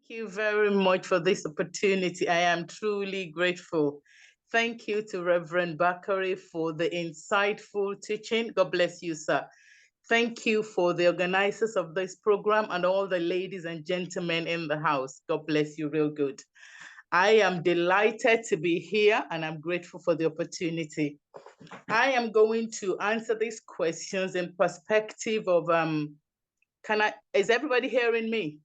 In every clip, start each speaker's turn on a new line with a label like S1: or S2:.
S1: you very much for this opportunity. I am truly grateful. Thank you to Reverend Bakari for the insightful teaching. God bless you, sir. Thank you for the organizers of this program and all the ladies and gentlemen in the house. God bless you real good. I am delighted to be here and I'm grateful for the opportunity. I am going to answer these questions in perspective of, is everybody hearing me?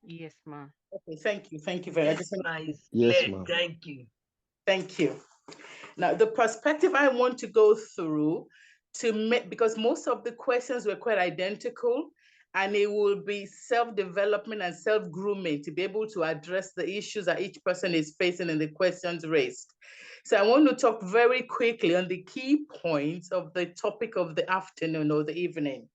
S2: Yes, ma.
S1: Okay, thank you. Thank you very much.
S3: Yes, ma. It's
S4: Yes,
S3: clear.
S4: ma'am.
S3: Thank you.
S1: Thank you. Now, the perspective I want to go through to make, because most of the questions were quite identical, and it will be self-development and self-grooming to be able to address the issues that each person is facing in the questions raised. So I want to talk very quickly on the key points of the topic of the afternoon or the evening.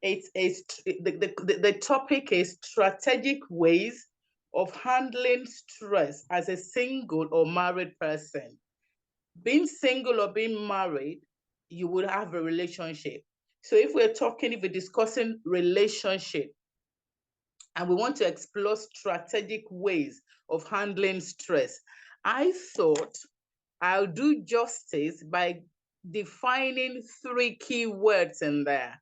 S1: The topic is strategic ways of handling stress as a single or married person. Being single or being married, you would have a relationship. So if we're discussing relationship and we want to explore strategic ways of handling stress, I thought I'll do justice by defining three key words in there.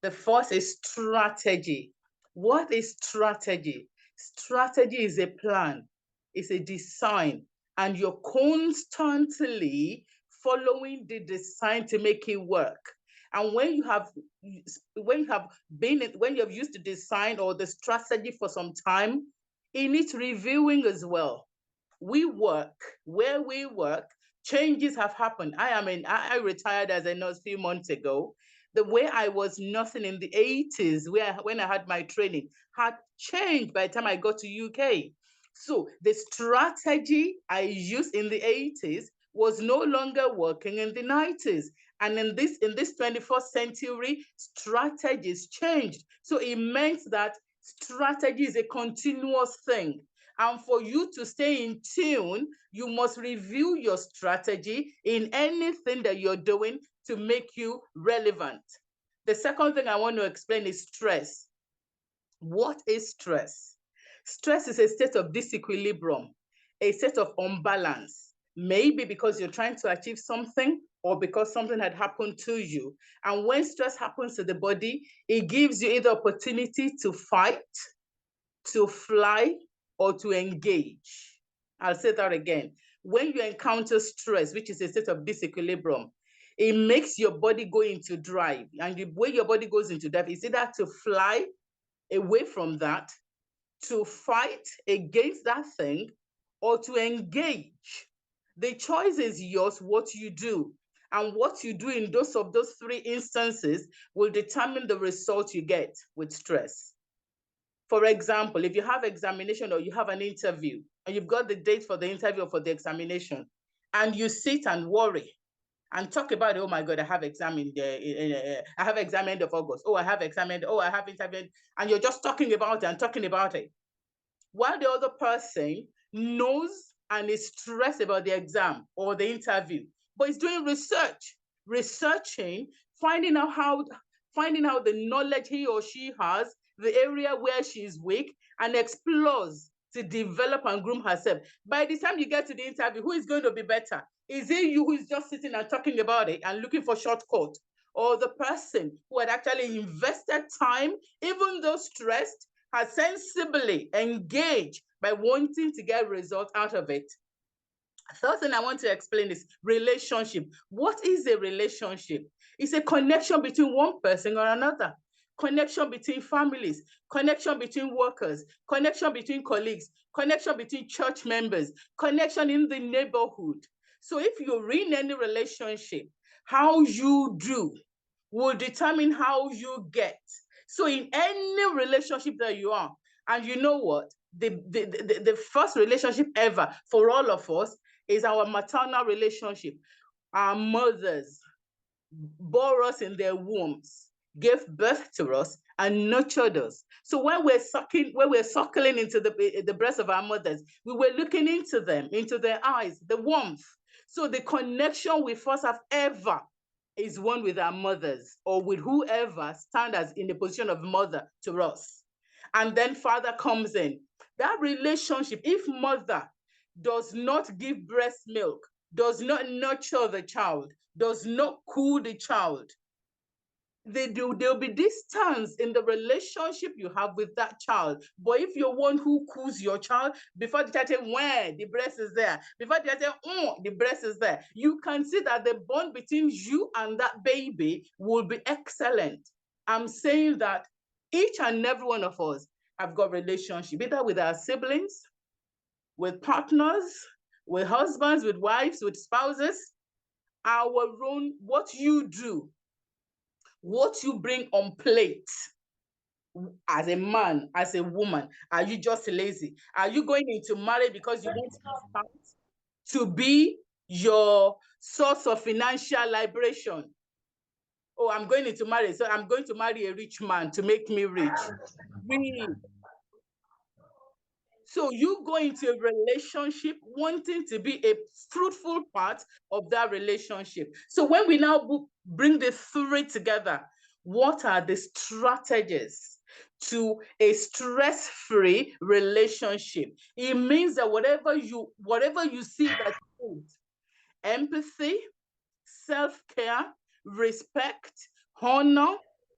S1: The first is strategy. What is strategy? Strategy is a plan, it's a design, and you're constantly following the design to make it work. And when you have used the design or the strategy for some time, it needs reviewing as well. Where we work, changes have happened. I retired as a nurse a few months ago. The way I was nursing in the 80s, when I had my training, had changed by the time I got to UK. So the strategy I used in the 80s was no longer working in the 90s. And in this 21st century, strategies changed. So it meant that strategy is a continuous thing. And for you to stay in tune, you must review your strategy in anything that you're doing to make you relevant. The second thing I want to explain is stress. What is stress? Stress is a state of disequilibrium, a state of unbalance, maybe because you're trying to achieve something or because something had happened to you. And when stress happens to the body, it gives you either opportunity to fight, to fly, or to engage. I'll say that again. When you encounter stress, which is a state of disequilibrium, it makes your body go into drive. And the way your body goes into drive is either to fly away from that, to fight against that thing, or to engage. The choice is yours, what you do. And what you do in those three instances will determine the result you get with stress. For example, if you have examination or you have an interview and you've got the date for the interview or for the examination, and you sit and worry and talk about, oh my God, I have exam I have exam end of August. Oh, I have exam end. Oh, I have interview. And you're just talking about it and talking about it. While the other person knows and is stressed about the exam or the interview, but is doing researching, finding out the knowledge he or she has, the area where she's weak, and explores to develop and groom herself. By the time you get to the interview, who is going to be better? Is it you who is just sitting and talking about it and looking for shortcut? Or the person who had actually invested time, even though stressed, has sensibly engaged by wanting to get results out of it? Third thing I want to explain is relationship. What is a relationship? It's a connection between one person or another. Connection between families, connection between workers, connection between colleagues, connection between church members, connection in the neighborhood. So if you're in any relationship, how you do will determine how you get. So in any relationship that you are, and you know what? The first relationship ever for all of us is our maternal relationship. Our mothers bore us in their wombs, gave birth to us, and nurtured us. So when we're suckling into the breast of our mothers, we were looking into them, into their eyes, the warmth. So the connection we first have ever is one with our mothers or with whoever stand as in the position of mother to us. And then father comes in. That relationship, if mother does not give breast milk, does not nurture the child, does not cool the child, there'll be distance in the relationship you have with that child. But if you're one who cools your child, before the child says, when the breast is there, before the child says, the breast is there, you can see that the bond between you and that baby will be excellent. I'm saying that each and every one of us have got relationship, either with our siblings, with partners, with husbands, with wives, with spouses. Our own, what you do, what you bring on plate as a man, as a woman. Are you just lazy? Are you going into marriage because you want your spouse to be your source of financial liberation? Oh, I'm going into marriage, so I'm going to marry a rich man to make me rich. Really? So you go into a relationship wanting to be a fruitful part of that relationship. So when we now bring the three together, what are the strategies to a stress-free relationship? It means that whatever you see that good, empathy, self-care, respect, honor,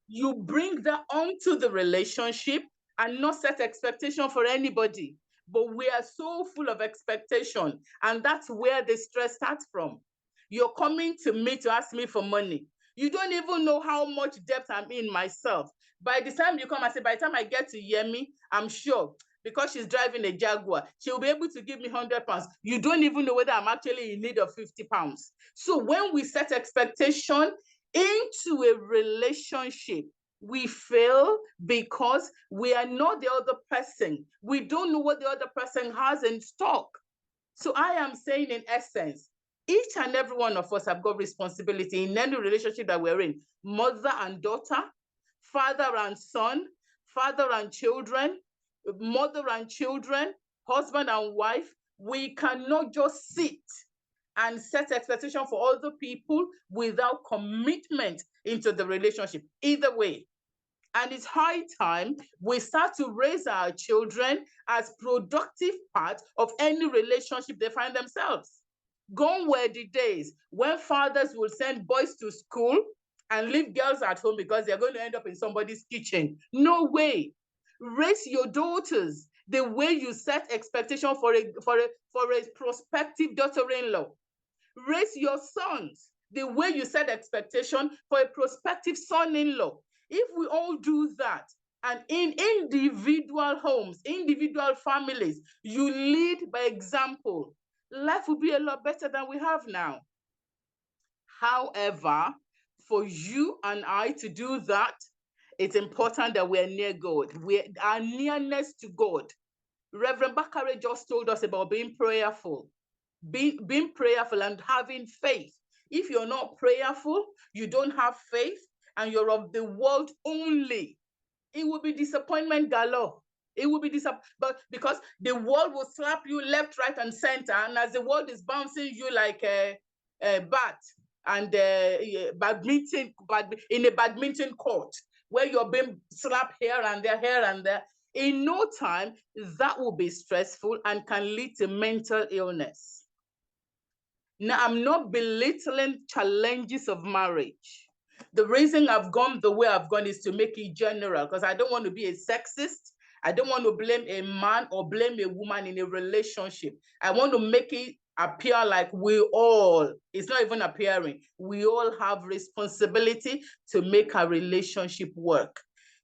S1: you bring that onto the relationship and not set expectation for anybody. But we are so full of expectation, and that's where the stress starts from. You're coming to me to ask me for money. You don't even know how much debt I'm in myself. By the time you come and say, by the time I get to Yemi, I'm sure because she's driving a Jaguar, she'll be able to give me 100 pounds. You don't even know whether I'm actually in need of 50 pounds. So when we set expectation into a relationship, we fail because we are not the other person. We don't know what the other person has in stock. So I am saying, in essence, each and every one of us have got responsibility in any relationship that we're in. Mother and daughter, father and son, father and children, mother and children, husband and wife. We cannot just sit and set expectation for other people without commitment into the relationship, either way. And it's high time we start to raise our children as productive part of any relationship they find themselves. Gone were the days when fathers will send boys to school and leave girls at home because they're going to end up in somebody's kitchen. No way. Raise your daughters the way you set expectation for a prospective daughter-in-law. Raise your sons the way you set expectation for a prospective son-in-law. If we all do that, and in individual homes, individual families, you lead by example, life will be a lot better than we have now. However, for you and I to do that, it's important that we're near God. Our nearness to God. Reverend Bakare just told us about being prayerful. Being prayerful and having faith. If you're not prayerful, you don't have faith, and you're of the world only, it will be disappointment galore. It will be but because the world will slap you left, right, and center, and as the world is bouncing you like a bat and badminton, in a badminton court where you're being slapped here and there, in no time, that will be stressful and can lead to mental illness. Now, I'm not belittling challenges of marriage. The reason I've gone the way I've gone is to make it general, because I don't want to be a sexist. I don't want to blame a man or blame a woman in a relationship. I want to make it appear like we all, it's not even appearing, we all have responsibility to make our relationship work.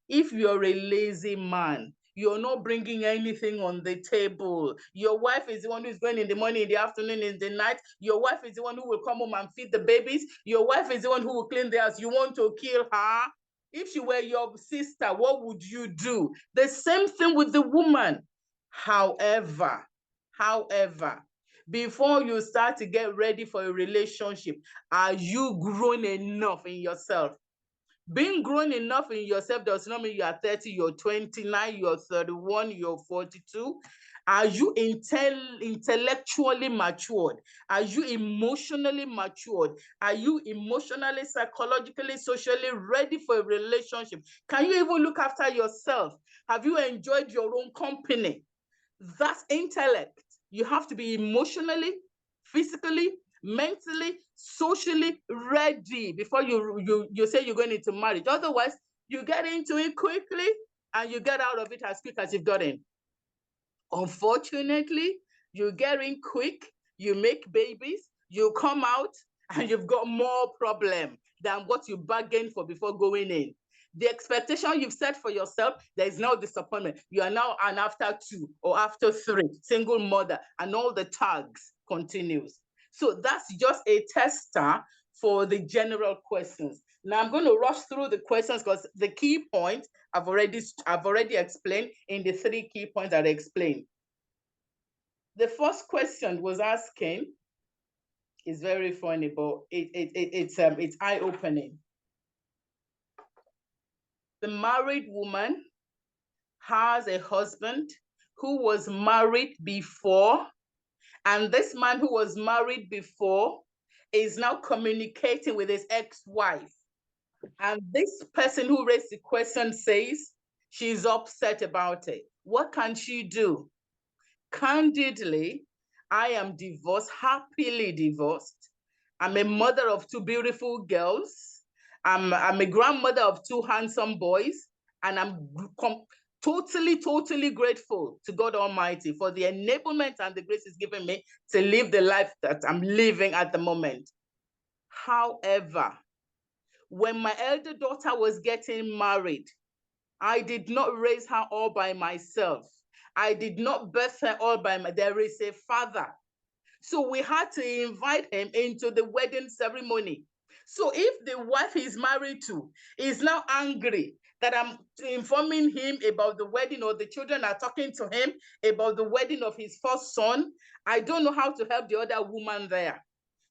S1: If you're a lazy man, you're not bringing anything on the table. Your wife is the one who's going in the morning, in the afternoon, in the night. Your wife is the one who will come home and feed the babies. Your wife is the one who will clean the house. You want to kill her? If she were your sister, what would you do? The same thing with the woman. However, before you start to get ready for a relationship, are you grown enough in yourself? Being grown enough in yourself does not mean you are 30, you're 29, you're 31, you're 42. Are you intellectually matured? Are you emotionally matured? Are you emotionally, psychologically, socially ready for a relationship? Can you even look after yourself? Have you enjoyed your own company? That's intellect. You have to be emotionally, physically, mentally, socially ready before you say you're going into marriage. Otherwise, you get into it quickly and you get out of it as quick as you've got in. Unfortunately, you get in quick, you make babies, you come out, and you've got more problem than what you bargained for before going in. The expectation you've set for yourself, there is no disappointment. You are now an after 2 or after 3, single mother, and all the tags continues. So that's just a tester for the general questions. Now I'm going to rush through the questions because the key point I've already explained in the 3 key points that I explained. The first question was asking, is very funny, but it's eye-opening. The married woman has a husband who was married before, and this man who was married before is now communicating with his ex-wife. And this person who raised the question says she's upset about it. What can she do? Candidly, I am divorced, happily divorced. I'm a mother of 2 beautiful girls. I'm a grandmother of 2 handsome boys. And I'm totally grateful to God Almighty for the enablement and the grace He's given me to live the life that I'm living at the moment. However, when my elder daughter was getting married, I did not raise her all by myself. I did not birth her all by myself. There is a father. So we had to invite him into the wedding ceremony. So if the wife he's married to is now angry that I'm informing him about the wedding, or the children are talking to him about the wedding of his first son, I don't know how to help the other woman there.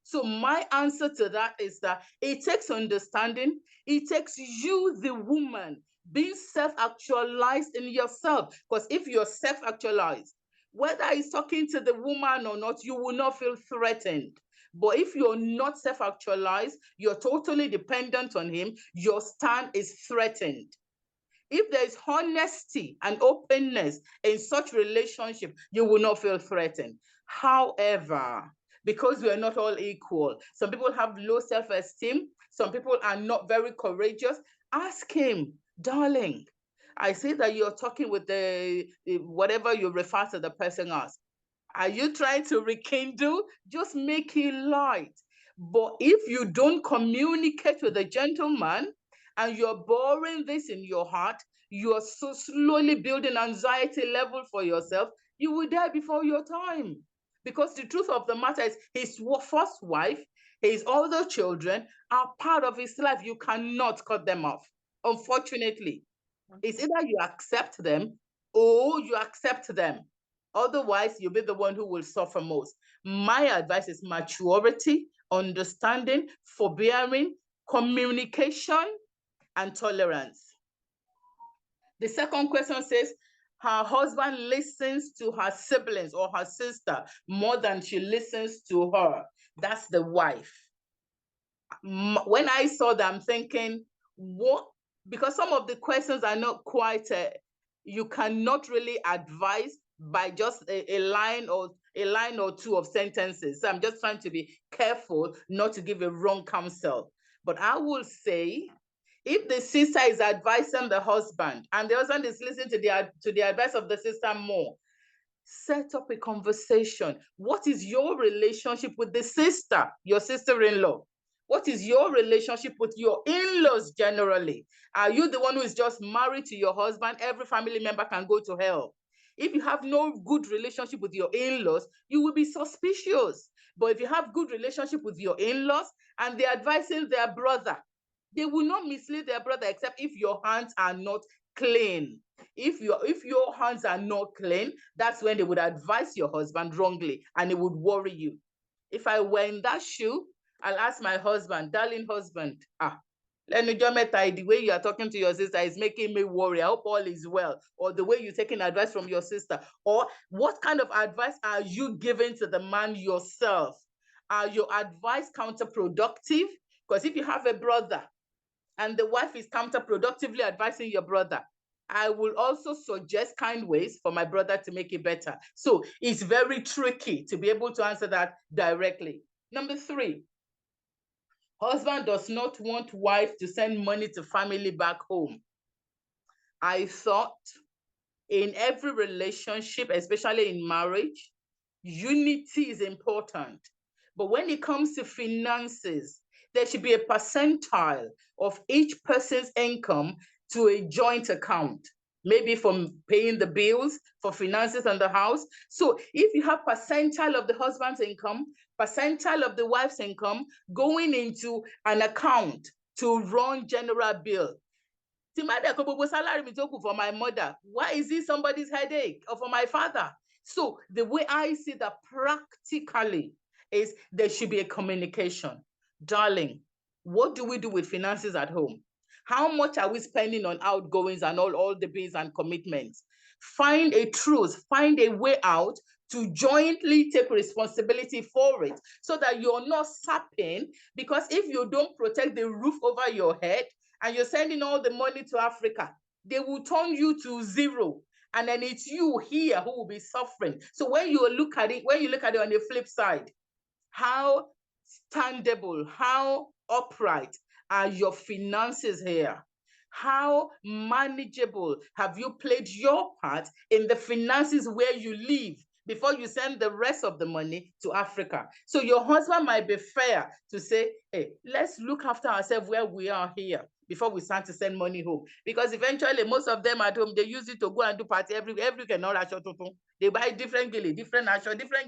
S1: So my answer to that is that it takes understanding. It takes you, the woman, being self-actualized in yourself. Because if you're self-actualized, whether he's talking to the woman or not, you will not feel threatened. But if you're not self-actualized, you're totally dependent on him, your stand is threatened. If there is honesty and openness in such relationship, you will not feel threatened. However, because we are not all equal, some people have low self-esteem, some people are not very courageous. Ask him, darling, I see that you're talking with the whatever you refer to the person as. Are you trying to rekindle? Just make it light. But if you don't communicate with the gentleman and you're boring this in your heart, you're so slowly building anxiety level for yourself, you will die before your time. Because the truth of the matter is his first wife, his other children are part of his life. You cannot cut them off, unfortunately. It's either you accept them or you accept them. Otherwise, you'll be the one who will suffer most. My advice is maturity, understanding, forbearing, communication, and tolerance. The second question says, her husband listens to her siblings or her sister more than she listens to her. That's the wife. When I saw that, I'm thinking, what? Because some of the questions are not quite, you cannot really advise by just a line or 2 of sentences. So I'm just trying to be careful not to give a wrong counsel. But I will say, if the sister is advising the husband and the husband is listening to the advice of the sister more, set up a conversation. What is your relationship with the sister, your sister-in-law? What is your relationship with your in-laws generally? Are you the one who is just married to your husband? Every family member can go to hell. If you have no good relationship with your in-laws, you will be suspicious. But if you have good relationship with your in-laws and they're advising their brother, they will not mislead their brother except if your hands are not clean. If your hands are not clean, that's when they would advise your husband wrongly and it would worry you. If I were in that shoe, I'll ask my husband, darling husband, The way you are talking to your sister is making me worry. I hope all is well. Or the way you're taking advice from your sister. Or what kind of advice are you giving to the man yourself? Are your advice counterproductive? Because if you have a brother and the wife is counterproductively advising your brother, I will also suggest kind ways for my brother to make it better. So it's very tricky to be able to answer that directly. Number 3, husband does not want wife to send money to family back home. I thought in every relationship, especially in marriage, unity is important. But when it comes to finances, there should be a percentile of each person's income to a joint account, maybe from paying the bills, for finances on the house. So if you have percentile of the husband's income, percentile of the wife's income going into an account to run general bill, salary for my mother, why is it somebody's headache? Or for my father? So the way I see that practically is there should be a communication. Darling, what do we do with finances at home? How much are we spending on outgoings and all the bills and commitments? Find a truth, find a way out to jointly take responsibility for it so that you're not sapping, because if you don't protect the roof over your head, and you're sending all the money to Africa, they will turn you to zero. And then it's you here who will be suffering. So when you look at it on the flip side, how standable, how upright are your finances here? How manageable have you played your part in the finances where you live before you send the rest of the money to Africa? So your husband might be fair to say, hey, let's look after ourselves where we are here before we start to send money home. Because eventually, most of them at home, they use it to go and do party every cannot. They buy different gilly, different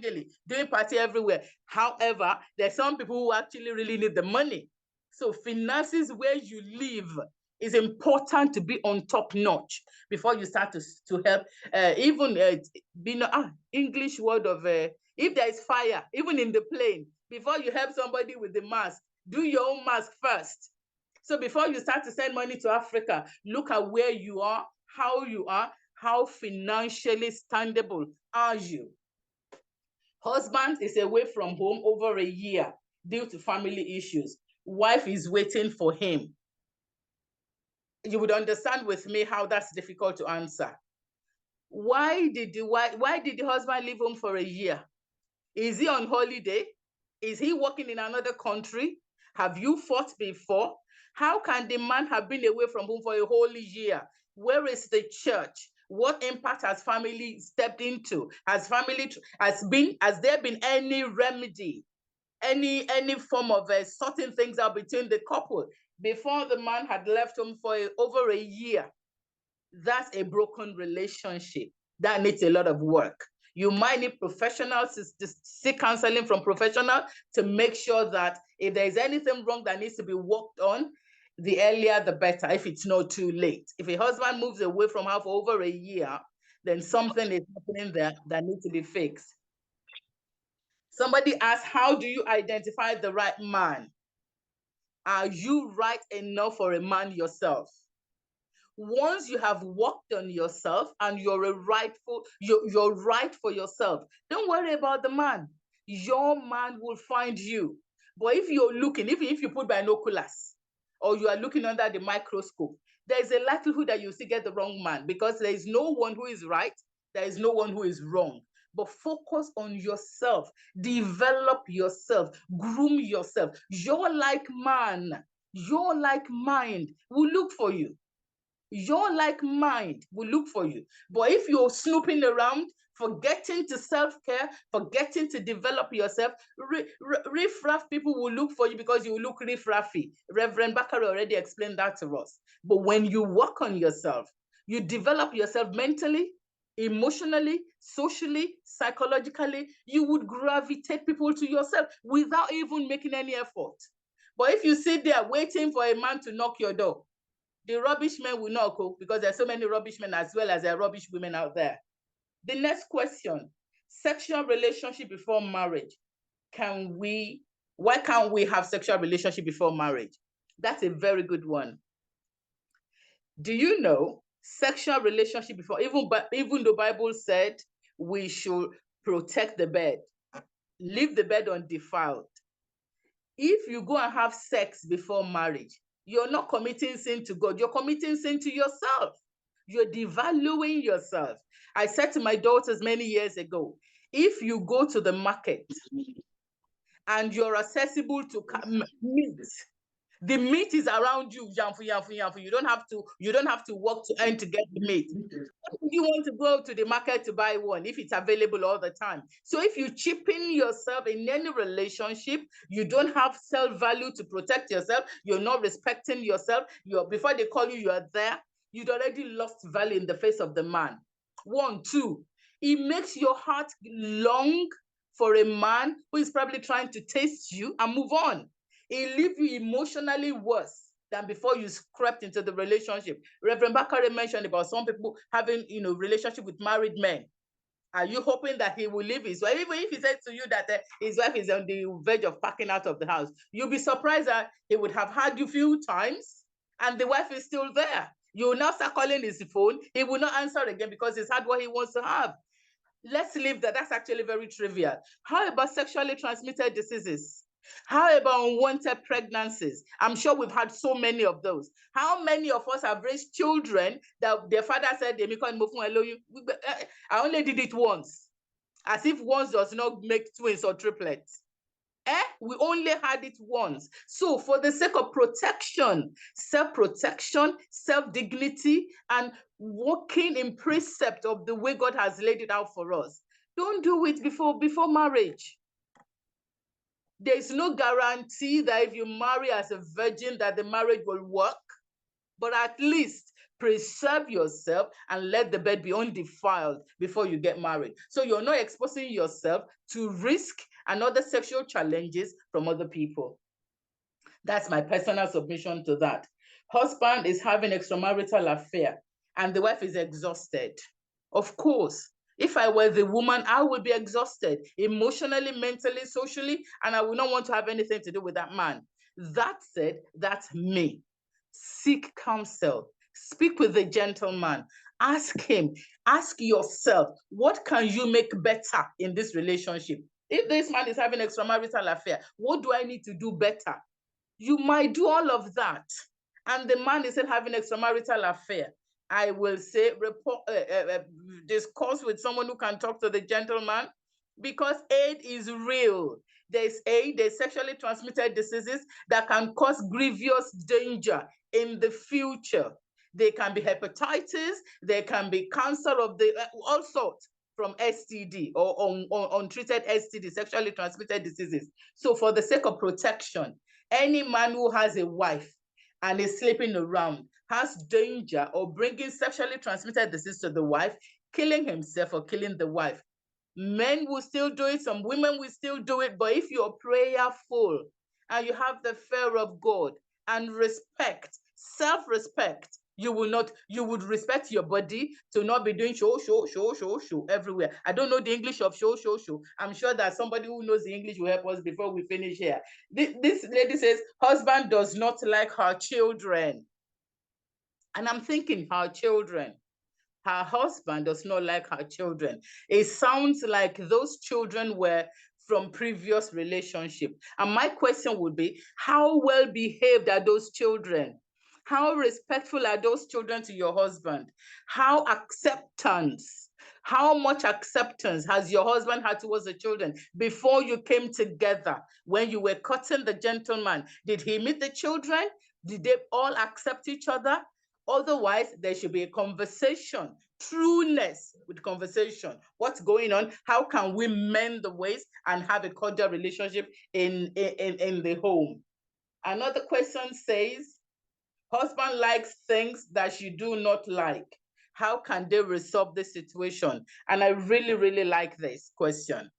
S1: gilly, doing party everywhere. However, there's some people who actually really need the money. So finances where you live is important to be on top notch before you start to help. English word of if there is fire, even in the plane, before you help somebody with the mask, do your own mask first. So before you start to send money to Africa, look at where you are, how financially standable are you? Husband is away from home over a year due to family issues. Wife is waiting for him. You would understand with me how that's difficult to answer. Why did the husband leave home for a year? Is he on holiday? Is he working in another country? Have you fought before? How can the man have been away from home for a whole year? Where is the church? What impact has family stepped into? Has there been any remedy, any form of sorting things out between the couple before the man had left home for over a year? That's a broken relationship. That needs a lot of work. You might need professionals to seek counseling from professionals to make sure that if there's anything wrong that needs to be worked on, the earlier the better, if it's not too late. If a husband moves away from her for over a year, then something is happening there that needs to be fixed. Somebody asked, how do you identify the right man? Are you right enough for a man yourself? Once you have worked on yourself and you're right for yourself, don't worry about the man. Your man will find you. But if you're looking, if you put binoculars or you are looking under the microscope, there's a likelihood that you still get the wrong man, because there is no one who is right, there is no one who is wrong. But focus on yourself, develop yourself, groom yourself. Your like man, your like mind will look for you. Your like mind will look for you. But if you're snooping around, forgetting to self-care, forgetting to develop yourself, riff-raff people will look for you because you look riff-raffy. Reverend Bakari already explained that to us. But when you work on yourself, you develop yourself mentally, emotionally, socially, psychologically, you would gravitate people to yourself without even making any effort. But if you sit there waiting for a man to knock your door, the rubbish men will not go, because there's so many rubbish men as well as there are rubbish women out there. The next question, sexual relationship before marriage. Why can't we have sexual relationship before marriage? That's a very good one. Do you know sexual relationship before, even the Bible said we should protect the bed, leave the bed undefiled. If you go and have sex before marriage, you're not committing sin to God, you're committing sin to yourself. You're devaluing yourself. I said to my daughters many years ago, if you go to the market and you're accessible to meat, the meat is around you, yamfu, yamfu, yamfu. You don't have to work to earn to get the meat. You want to go to the market to buy one if it's available all the time. So if you cheapen yourself in any relationship, you don't have self-value to protect yourself, you're not respecting yourself, before they call you, you are there, you'd already lost value in the face of the man. 1, 2, it makes your heart long for a man who is probably trying to taste you and move on. It leaves you emotionally worse than before you crept into the relationship. Reverend Bakare mentioned about some people having, relationship with married men. Are you hoping that he will leave his wife? Even if he said to you that his wife is on the verge of packing out of the house, you'll be surprised that he would have had you a few times and the wife is still there. You will now start calling his phone. He will not answer again because he's had what he wants to have. Let's leave that. That's actually very trivial. How about sexually transmitted diseases? How about unwanted pregnancies? I'm sure we've had so many of those. How many of us have raised children that their father said, I only did it once, as if once does not make twins or triplets. We only had it once. So for the sake of protection, self-protection, self-dignity, and walking in precept of the way God has laid it out for us, don't do it before marriage. There's no guarantee that if you marry as a virgin that the marriage will work, but at least preserve yourself and let the bed be undefiled before you get married. So you're not exposing yourself to risk and other sexual challenges from other people. That's my personal submission to that. Husband is having extramarital affair and the wife is exhausted. Of course, if I were the woman, I would be exhausted emotionally, mentally, socially, and I would not want to have anything to do with that man. That said, that's me. Seek counsel. Speak with the gentleman. Ask him, ask yourself, what can you make better in this relationship? If this man is having extramarital affair, what do I need to do better? You might do all of that, and the man is still having extramarital affair. I will say, discuss with someone who can talk to the gentleman, because AIDS is real. There's AIDS, there's sexually transmitted diseases that can cause grievous danger in the future. They can be hepatitis, there can be cancer of the, all sorts from STD or untreated STD, sexually transmitted diseases. So for the sake of protection, any man who has a wife and is sleeping around has danger of bringing sexually transmitted disease to the wife, killing himself or killing the wife. Men will still do it, some women will still do it, but if you're prayerful and you have the fear of God and respect, self-respect, you would respect your body to not be doing show everywhere. I don't know the English of show. I'm sure that somebody who knows the English will help us before we finish here. This lady says, husband does not like her children. And I'm thinking, her children. Her husband does not like her children. It sounds like those children were from previous relationship. And my question would be, how well behaved are those children? How respectful are those children to your husband? How much acceptance has your husband had towards the children before you came together? When you were courting the gentleman, did he meet the children? Did they all accept each other? Otherwise, there should be a conversation, trueness with conversation. What's going on? How can we mend the ways and have a cordial relationship in the home? Another question says, husband likes things that she do not like. How can they resolve this situation? And I really, really like this question.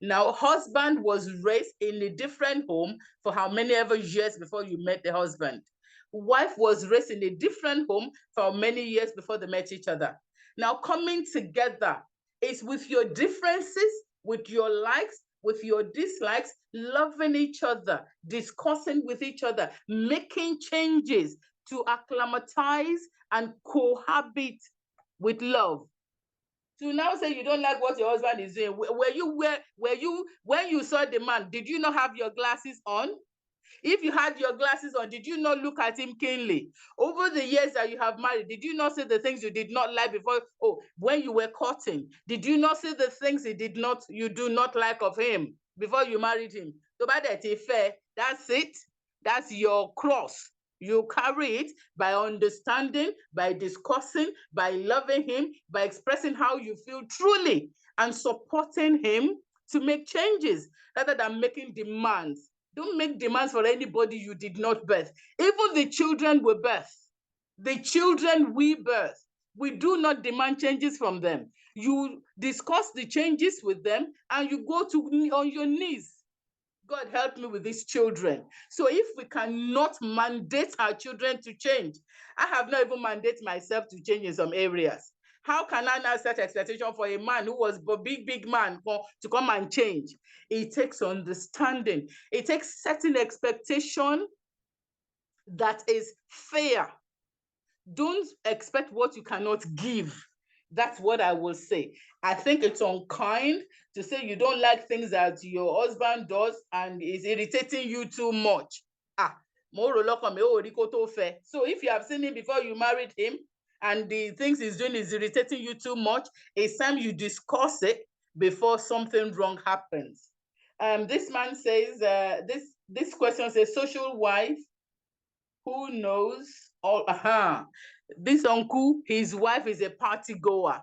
S1: Now, husband was raised in a different home for how many ever years before you met the husband. Wife was raised in a different home for many years before they met each other. Now, coming together is with your differences, with your likes, with your dislikes, loving each other, discussing with each other, making changes to acclimatize and cohabit with love. To now say you don't like what your husband is doing, when you saw the man, did you not have your glasses on? If you had your glasses on, did you not look at him keenly? Over the years that you have married, did you not see the things you did not like before? Oh, when you were courting, did you not see the things you do not like of him before you married him? So by that fair, that's it. That's your cross. You carry it by understanding, by discussing, by loving him, by expressing how you feel truly, and supporting him to make changes rather than making demands. Don't make demands for anybody you did not birth. Even the children we birth, the children we birth, we do not demand changes from them. You discuss the changes with them and you go on your knees. God help me with these children. So if we cannot mandate our children to change, I have not even mandated myself to change in some areas. How can I now set expectation for a man who was a big man to come and change? It takes understanding. It takes setting expectation that is fair. Don't expect what you cannot give. That's what I will say. I think it's unkind to say you don't like things that your husband does and is irritating you too much. So if you have seen him before you married him and the things he's doing is irritating you too much, it's time you discuss it before something wrong happens. This man says, this question says, social wife who knows all, this uncle, his wife is a party goer.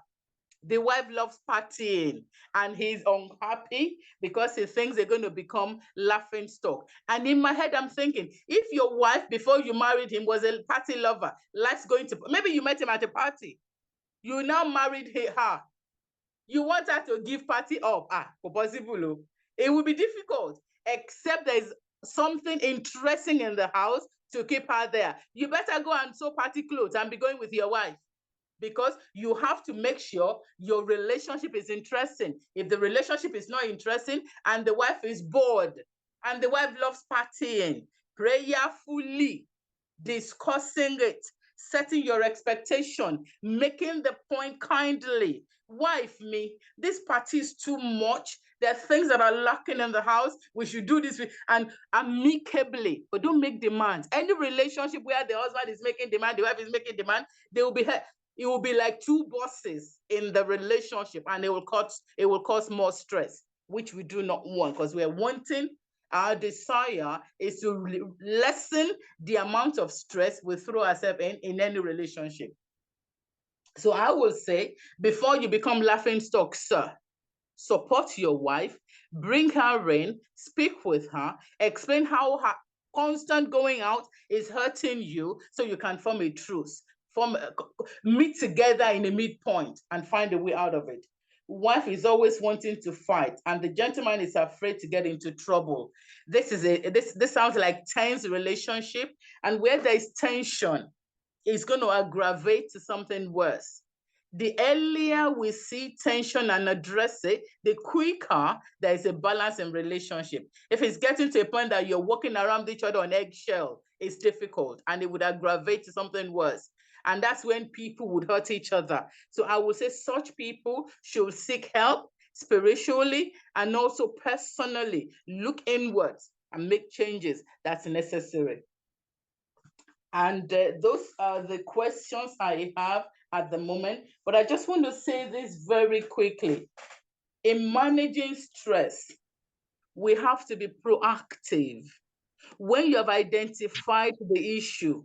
S1: The wife loves partying and he's unhappy because he thinks they're going to become laughing stock. And in my head, I'm thinking, if your wife, before you married him, was a party lover, life's going to, maybe you met him at a party. You now married her. You want her to give party up. Possible. It will be difficult, except there's something interesting in the house to keep her there. You better go and sew party clothes and be going with your wife, because you have to make sure your relationship is interesting. If the relationship is not interesting and the wife is bored and the wife loves partying, prayerfully discussing it, setting your expectation, making the point kindly. Wife, this party is too much. There are things that are lacking in the house. We should do this and amicably, but don't make demands. Any relationship where the husband is making demand, the wife is making demand, it will be like two bosses in the relationship, and it will cause more stress, which we do not want, because we're wanting, our desire is to lessen the amount of stress we throw ourselves in any relationship. So I will say, before you become laughing stock, sir, support your wife, bring her in, speak with her, explain how her constant going out is hurting you, so you can form a truce, meet together in a midpoint and find a way out of it. Wife is always wanting to fight, and the gentleman is afraid to get into trouble. This sounds like tense relationship, and where there is tension, it's going to aggravate to something worse. The earlier we see tension and address it, the quicker there is a balance in relationship. If it's getting to a point that you're walking around each other on eggshell, it's difficult, and it would aggravate to something worse. And that's when people would hurt each other. So I would say such people should seek help spiritually and also personally. Look inwards and make changes that's necessary. And those are the questions I have at the moment. But I just want to say this very quickly. In managing stress, we have to be proactive. When you have identified the issue,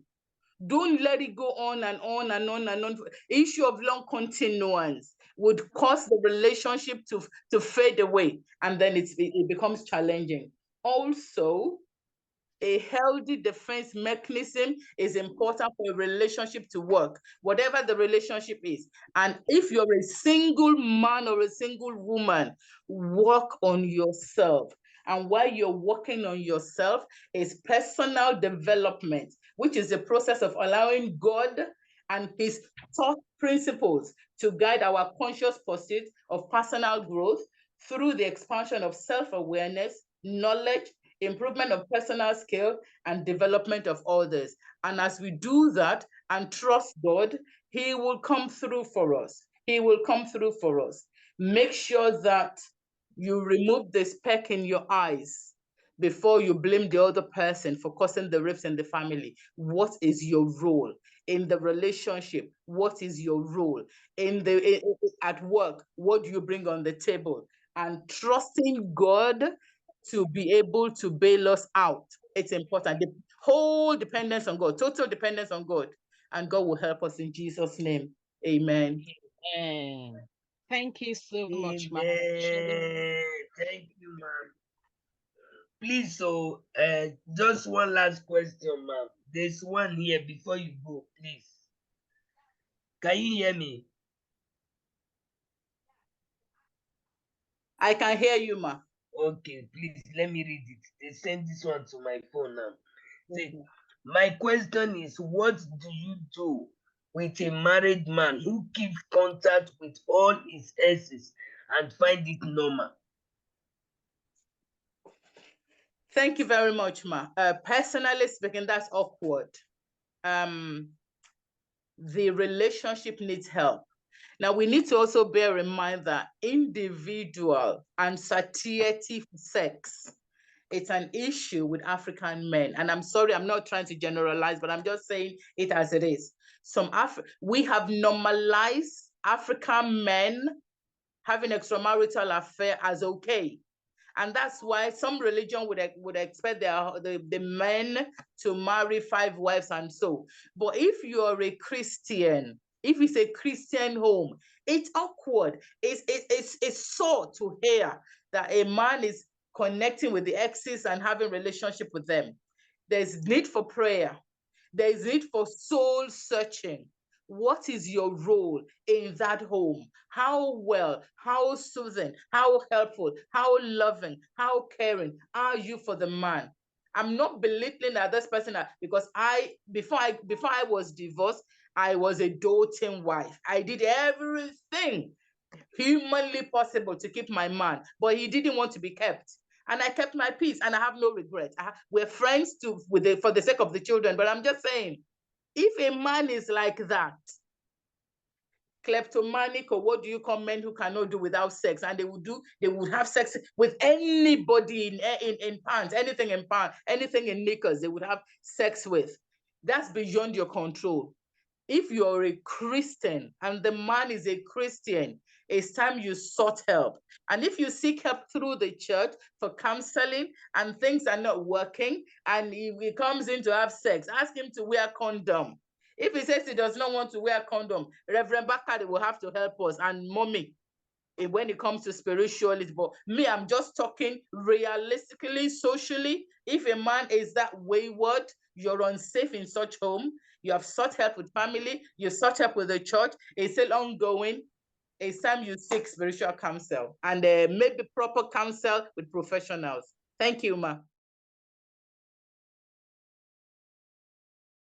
S1: don't let it go on and on and on and on. Issue of long continuance would cause the relationship to fade away, and then it becomes challenging. Also, a healthy defense mechanism is important for a relationship to work, whatever the relationship is. And if you're a single man or a single woman, work on yourself. And while you're working on yourself is personal development, which is the process of allowing God and his thought principles to guide our conscious pursuit of personal growth, through the expansion of self-awareness, knowledge, improvement of personal skill, and development of others. And as we do that and trust God, He will come through for us. He will come through for us. Make sure that you remove the speck in your eyes before you blame the other person for causing the rifts in the family. What is your role in the relationship? What is your role at work? What do you bring on the table? And trusting God to be able to bail us out. It's important. The whole dependence on God, total dependence on God, and God will help us in Jesus' name. Amen.
S2: Amen. Thank you so much, ma'am.
S3: Amen. Thank you, ma'am. Please, so just one last question, ma'am. There's one here before you go, please. Can you hear me?
S1: I can hear you, ma.
S3: Okay, please let me read it. They sent this one to my phone now. See, my question is, what do you do with a married man who keeps contact with all his exes and find it normal?
S1: Thank you very much, ma. Personally speaking, that's awkward. The relationship needs help. Now, we need to also bear in mind that individual and satiety for sex, it's an issue with African men. And I'm sorry, I'm not trying to generalize, but I'm just saying it as it is. We have normalized African men having extramarital affair as okay. And that's why some religion would expect the men to marry 5 wives and so. But if you're a Christian, if it's a Christian home, it's awkward. It's sore to hear that a man is connecting with the exes and having relationship with them. There's need for prayer. There's need for soul searching. What is your role in that home? How well, how soothing, how helpful, how loving, how caring are you for the man? I'm not belittling that this person because before I was divorced, I was a doting wife. I did everything humanly possible to keep my man, but he didn't want to be kept. And I kept my peace and I have no regret. We're friends for the sake of the children, but I'm just saying, if a man is like that, kleptomanic, or what do you call men who cannot do without sex, and they would have sex with anybody in pants, anything in pants, anything in knickers, they would have sex with. That's beyond your control. If you're a Christian and the man is a Christian, it's time you sought help. And if you seek help through the church for counseling and things are not working and he comes in to have sex, ask him to wear condom. If he says he does not want to wear condom, Reverend Bakari will have to help us, and mommy, when it comes to spirituality. But me, I'm just talking realistically, socially. If a man is that wayward, you're unsafe in such home, you have sought help with family, you sought help with the church, it's still ongoing, it's time you seek spiritual counsel and maybe proper counsel with professionals. Thank you, ma.